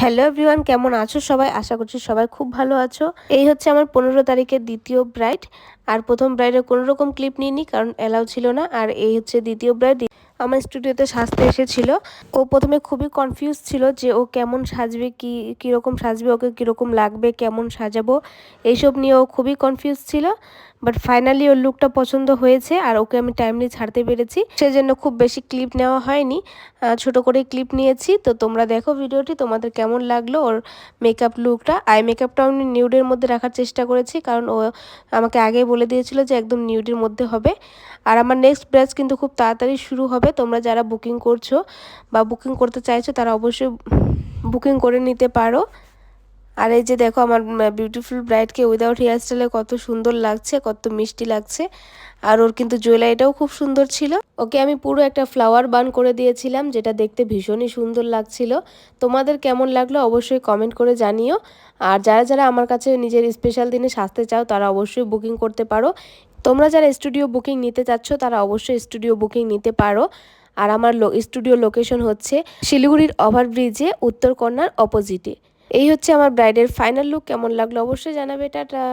Hello everyone, কেমন আছো সবাই? আশা করছি সবাই খুব ভালো আছো। এই হচ্ছে আমার 15 তারিখের দ্বিতীয় ব্রাইড। আর প্রথম ব্রাইডের কোনো রকম ক্লিপ নিইনি, কারণ অ্যালাউ ছিল না। আর এই হচ্ছে দ্বিতীয় ব্রাইড। আমার স্টুডিওতে সাজতে এসেছিল। ও প্রথমে খুবই কনফিউজ ছিল যে ও কেমন সাজবে, কীরকম সাজবে, ওকে কীরকম লাগবে, কেমন সাজাবো, এইসব নিয়ে ও খুবই কনফিউজ ছিল। বাট ফাইনালি ওর লুকটা পছন্দ হয়েছে আর ওকে আমি টাইমলি ছাড়তে পেরেছি, সেজন্য খুব বেশি ক্লিপ নেওয়া হয়নি, ছোট করে ক্লিপ নিয়েছি। তো তোমরা দেখো ভিডিওটি, তোমাদের কেমন লাগলো ওর মেকআপ লুকটা। আই মেকআপটা আমি নিউডের মধ্যে রাখার চেষ্টা করেছি, কারণ ও আমাকে আগেই বলে দিয়েছিল যে একদম নিউডের মধ্যে হবে। আর আমার নেক্সট ব্যাচ কিন্তু খুব তাড়াতাড়ি শুরু হবে। তোমরা যারা বুকিং করছো বা বুকিং করতে চাইছো তারা অবশ্যই বুকিং করে নিতে পারো। আর এই যে দেখো আমার বিউটিফুল ব্রাইডকে উইদাউট হেয়ার স্টাইলে কত সুন্দর লাগছে, কত মিষ্টি লাগছে। আর ওর কিন্তু জুয়েলারিটাও খুব সুন্দর ছিল। ওকে আমি পুরো একটা ফ্লাওয়ার বান করে দিয়েছিলাম, যেটা দেখতে ভীষণই সুন্দর লাগছিল। তোমাদের কেমন লাগলো অবশ্যই কমেন্ট করে জানিও। আর যারা যারা আমার কাছে নিজের স্পেশাল দিনে সাজতে চাও তারা অবশ্যই বুকিং করতে পারো। তোমরা যারা স্টুডিও বুকিং নিতে চাচ্ছ তারা অবশ্যই স্টুডিও বুকিং নিতে পারো। আর আমার স্টুডিও লোকেশন হচ্ছে শিলিগুড়ির ওভারব্রিজে, উত্তরকন্যার অপোজিটে। এই হচ্ছে আমার ব্রাইডের ফাইনাল লুক। কেমন লাগলো অবশ্যই জানাবে। টাটা।